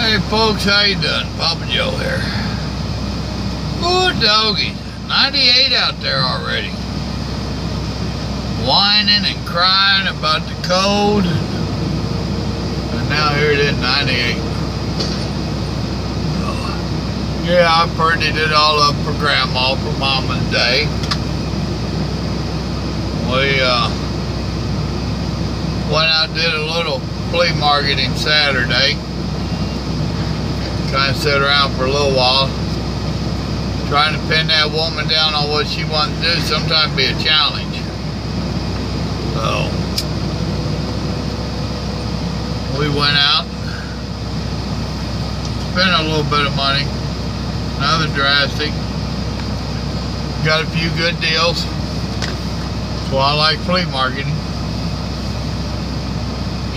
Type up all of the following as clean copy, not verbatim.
Hey folks, how you doing? Papa Joe here. Good doggy. 98 out there already. Whining and crying about the cold. And now here it is, 98. Yeah, I pretty did all up for Grandma for Mama's Day. We went out and did a little flea marketing Saturday. Kind of sit around for a little while. Trying to pin that woman down on what she wants to do sometimes be a challenge. So, we went out, spent a little bit of money, nothing drastic. Got a few good deals. That's why I like flea marketing.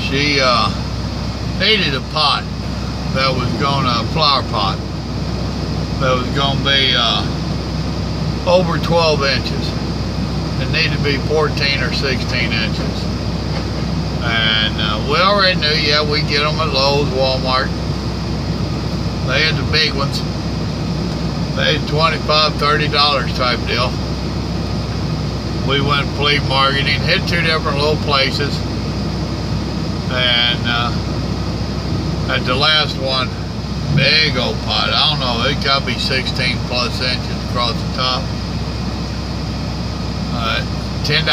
She needed a pot that was going to, a flower pot that was going to be over 12 inches. It needed to be 14 or 16 inches. And we already knew, yeah, we get them at Lowe's, Walmart. They had the big ones. They had $25, $30 type deal. We went flea marketing, hit two different little places. And at the last one, big old pot. I don't know, it got to be 16 plus inches across the top. $10.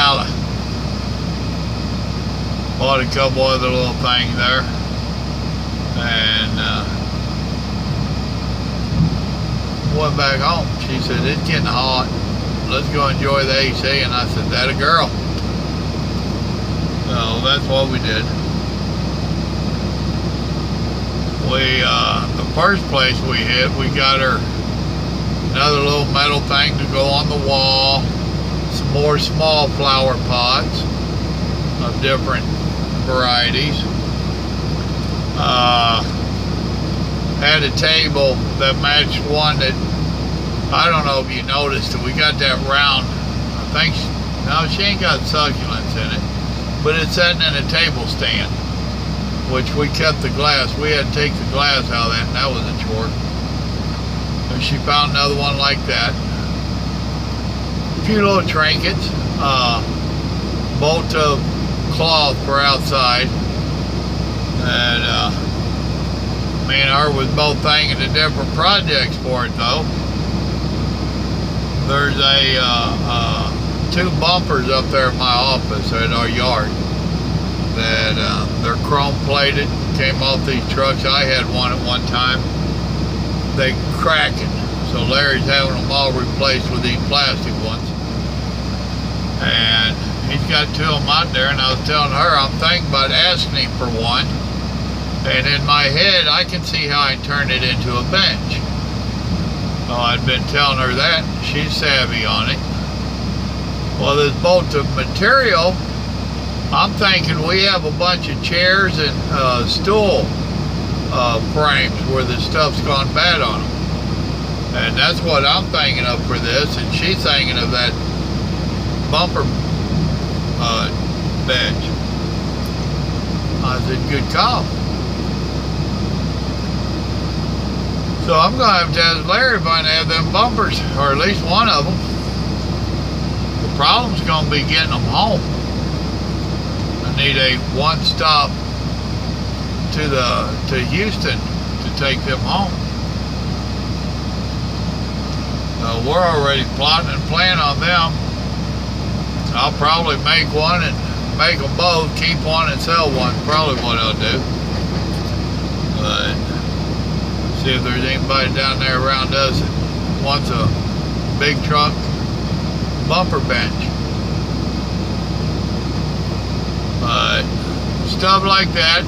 Bought a couple other little things there. And went back home. She said, it's getting hot. Let's go enjoy the AC. And I said, that a girl. So that's what we did. The first place we hit, we got her another little metal thing to go on the wall, some more small flower pots of different varieties. Had a table that matched one that, I don't know if you noticed it, we got that round, I think, no, she ain't got succulents in it, but it's sitting in a table stand, which we kept the glass. We had to take the glass out of that, and that was a chore. And she found another one like that. A few little trinkets, bolt of cloth for outside. And me and her was both thinking of different projects for it, though. There's two bumpers up there in my office at our yard. That they're chrome plated, came off these trucks. I had one at one time. They cracking, so Larry's having them all replaced with these plastic ones. And he's got two of them out there, and I was telling her I'm thinking about asking him for one. And in my head, I can see how I can turn it into a bench. Well, I'd been telling her that. She's savvy on it. Well, this bolt of material, I'm thinking we have a bunch of chairs and stool frames where the stuff's gone bad on them. And that's what I'm thinking of for this. And she's thinking of that bumper bench. I said, good call. So I'm going to have to ask Larry if I can have them bumpers, or at least one of them. The problem's going to be getting them home. Need a one-stop to Houston to take them home. We're already plotting and planning on them. I'll probably make one and make them both, keep one and sell one. Probably what I'll do. But see if there's anybody down there around us that wants a big truck bumper bench. Stuff like that.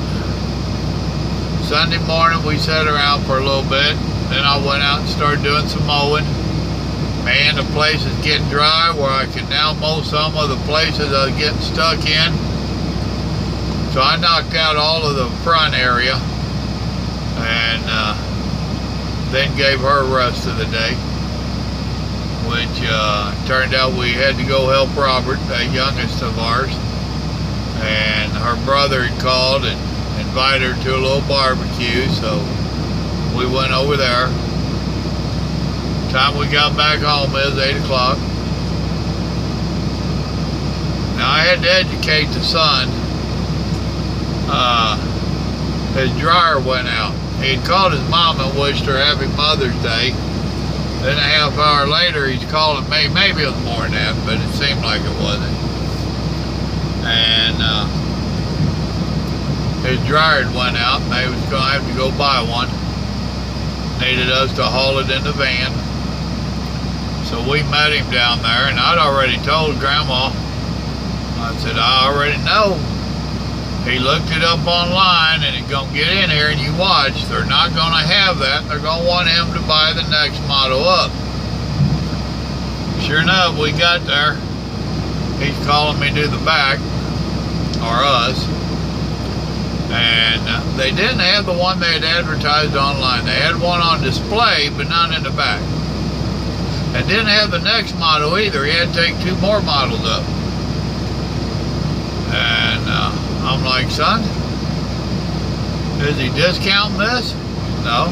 Sunday morning we sat around for a little bit. Then I went out and started doing some mowing. Man, the place is getting dry where I can now mow some of the places I was getting stuck in. So I knocked out all of the front area and then gave her the rest of the day. Which turned out we had to go help Robert, the youngest of ours. And her brother had called and invited her to a little barbecue, so we went over there. Time we got back home is 8 o'clock. Now I had to educate the son. His dryer went out. He had called his mom and wished her happy Mother's Day. Then a half hour later, he's calling me. Maybe it was more than that, but it seemed like it wasn't. And his dryer had went out, and they was going to have to go buy one. Needed us to haul it in the van. So we met him down there, and I'd already told Grandma. I said, I already know. He looked it up online, and he's going to get in here, and you watch. They're not going to have that. They're going to want him to buy the next model up. Sure enough, we got there. He's calling me to the back, or us. And they didn't have the one they had advertised online. They had one on display, but not in the back. And didn't have the next model either. He had to take 2 more models up. And I'm like, son, is he discounting this? No.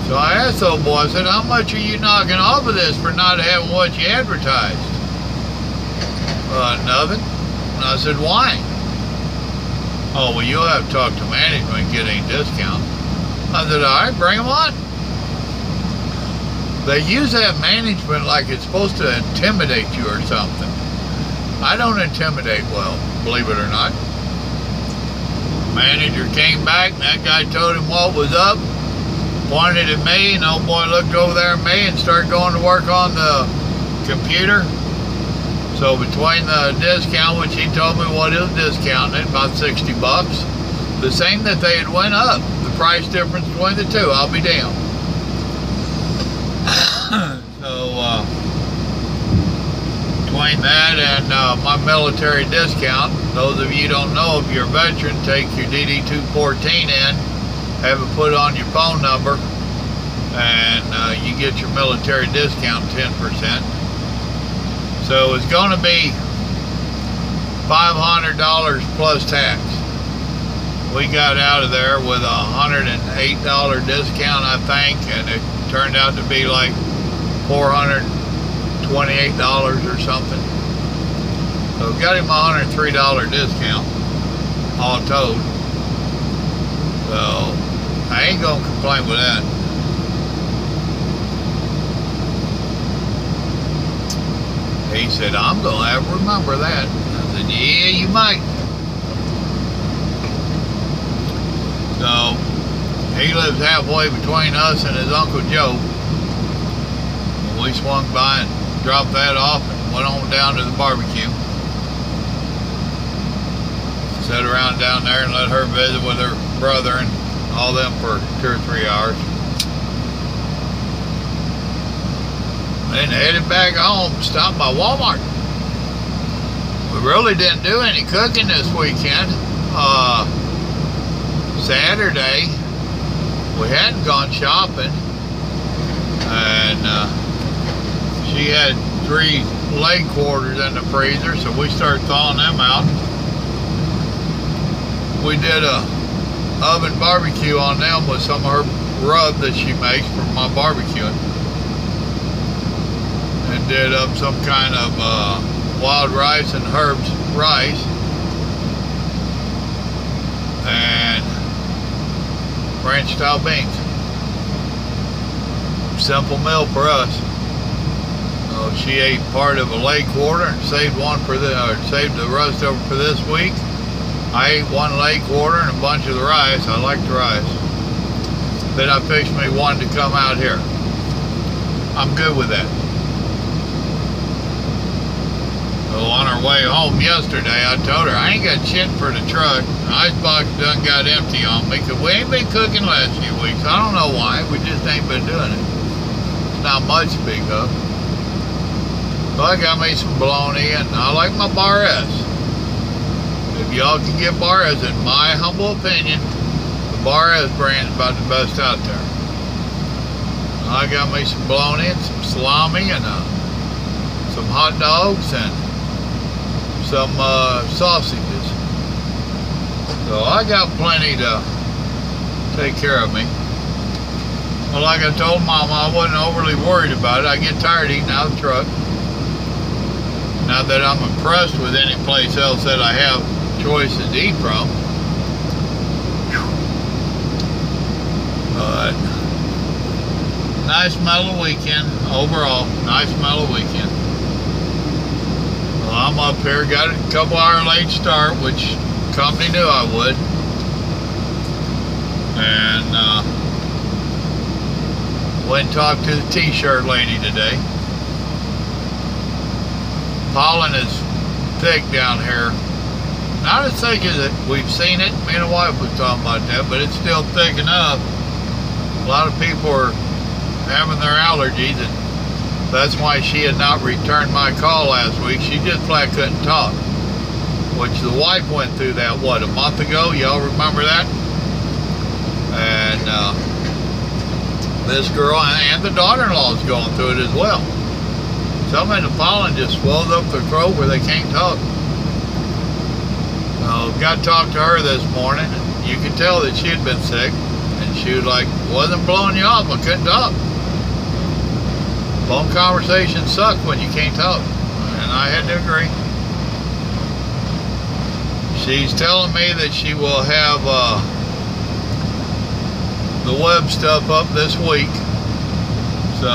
So I asked the old boy, I said, how much are you knocking off of this for not having what you advertised? Nothing. And I said, why? Oh, well, you'll have to talk to management and get any discount. I said, all right, bring them on. They use that management like it's supposed to intimidate you or something. I don't intimidate well, believe it or not. Manager came back, and that guy told him what was up, pointed at me, and the old boy looked over there at me and started going to work on the computer. So between the discount, which he told me what is discounting, about 60 bucks, the same that they had went up, the price difference between the two, I'll be damned. So, between that and my military discount, those of you who don't know, if you're a veteran, take your DD-214 in, have it put on your phone number, and you get your military discount 10%. So it's going to be $500 plus tax. We got out of there with a $108 discount, I think, and it turned out to be like $428 or something. So got him a $103 discount, all told. So I ain't gonna complain with that. He said, I'm gonna have to remember that. I said, yeah, you might. So he lives halfway between us and his Uncle Joe. We swung by and dropped that off and went on down to the barbecue. Sat around down there and let her visit with her brother and all them for 2 or 3 hours. Then headed back home, stopped by Walmart. We really didn't do any cooking this weekend. Saturday, we hadn't gone shopping, and she had 3 leg quarters in the freezer, so we started thawing them out. We did a oven barbecue on them with some of her rub that she makes for my barbecuing, and did up some kind of wild rice and herbs rice, and ranch style beans. Simple meal for us. So she ate part of a leg quarter and saved saved the rest over for this week. I ate 1 leg quarter and a bunch of the rice. I like the rice. Then I fixed me one to come out here. I'm good with that. So on our way home yesterday, I told her I ain't got shit for the truck. The icebox done got empty on me because we ain't been cooking last few weeks. I don't know why. We just ain't been doing it. It's not much to speak of. So I got me some bologna, and I like my Bar S. If y'all can get Bar S, in my humble opinion, the Bar S brand is about the best out there. I got me some bologna and some salami and some hot dogs and some sausages. So I got plenty to take care of me. Well, like I told Mama, I wasn't overly worried about it. I get tired eating out of the truck. Not that I'm impressed with any place else that I have choices to eat from. But nice mellow weekend overall. Nice mellow weekend. Well, I'm up here, got a couple hour late start, which company knew I would. And went and talked to the t-shirt lady today. Pollen is thick down here. Not as thick as it. We've seen it. Me and the wife was talking about that, but it's still thick enough. A lot of people are having their allergies, and that's why she had not returned my call last week. She just flat couldn't talk. Which the wife went through that, what, a month ago? Y'all remember that? And this girl and the daughter-in-law is going through it as well. Some of the pollen just swells up their throat where they can't talk. Got to talk to her this morning, and you could tell that she had been sick, and she was like, wasn't blowing you off, I couldn't talk. Phone conversations suck when you can't talk, and I had to agree. She's telling me that she will have the web stuff up this week. So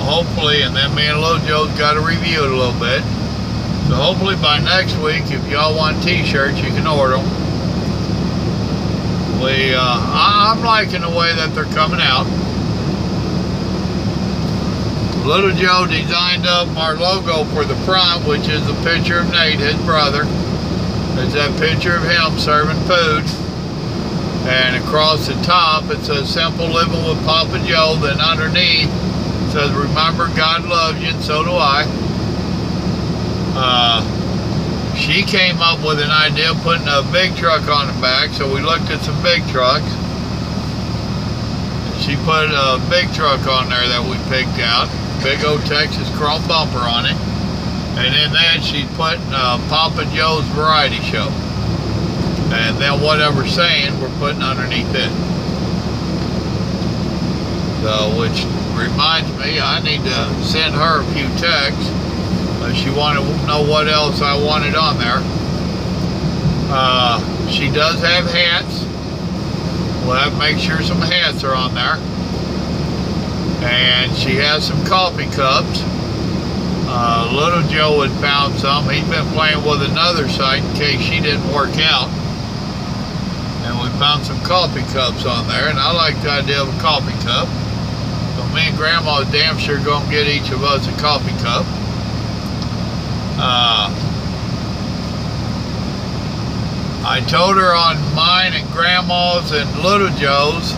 hopefully, and then me and Little Joe's got to review it a little bit. So hopefully by next week, if y'all want t-shirts, you can order them. I'm liking the way that they're coming out. Little Joe designed up our logo for the front, which is a picture of Nate, his brother. There's that picture of him serving food. And across the top, it says, Simple Living with Papa Joe. Then underneath, it says, remember, God loves you, and so do I. She came up with an idea of putting a big truck on the back, so we looked at some big trucks. She put a big truck on there that we picked out, big old Texas chrome bumper on it. And in that, she's putting Papa Joe's Variety Show. And then whatever saying we're putting underneath it. So, which reminds me, I need to send her a few texts. She wanted to know what else I wanted on there. She does have hats. We'll have to make sure some hats are on there. And she has some coffee cups. Little Joe had found some. He's been playing with another site in case she didn't work out. And we found some coffee cups on there, and I like the idea of a coffee cup. So me and Grandma are damn sure going to get each of us a coffee cup. I told her on mine and Grandma's and Little Joe's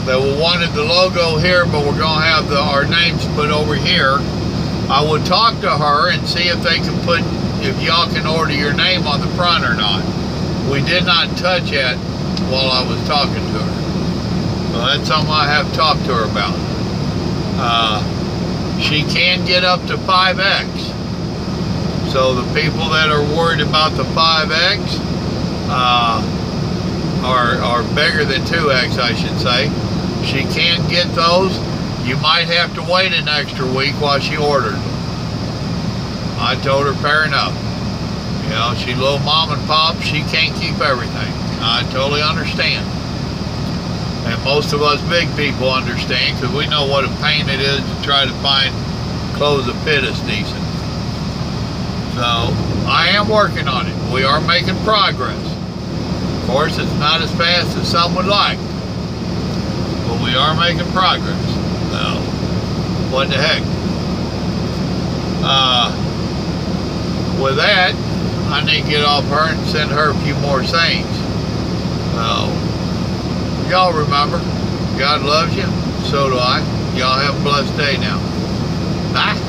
that we wanted the logo here, but we're going to have our names put over here. I would talk to her and see if they can put, if y'all can order your name on the front or not. We did not touch it while I was talking to her. So that's something I have talked to her about. She can get up to 5X. So the people that are worried about the 5X are bigger than 2X, I should say. She can get those. You might have to wait an extra week while she orders them. I told her fair enough. You know, she's little mom and pop. She can't keep everything. I totally understand. And most of us big people understand, because we know what a pain it is to try to find clothes that fit us decent. So, I am working on it. We are making progress. Of course, it's not as fast as some would like, but we are making progress. So, what the heck. With that, I need to get off her and send her a few more sayings. So, y'all remember, God loves you, so do I. Y'all have a blessed day now. Bye.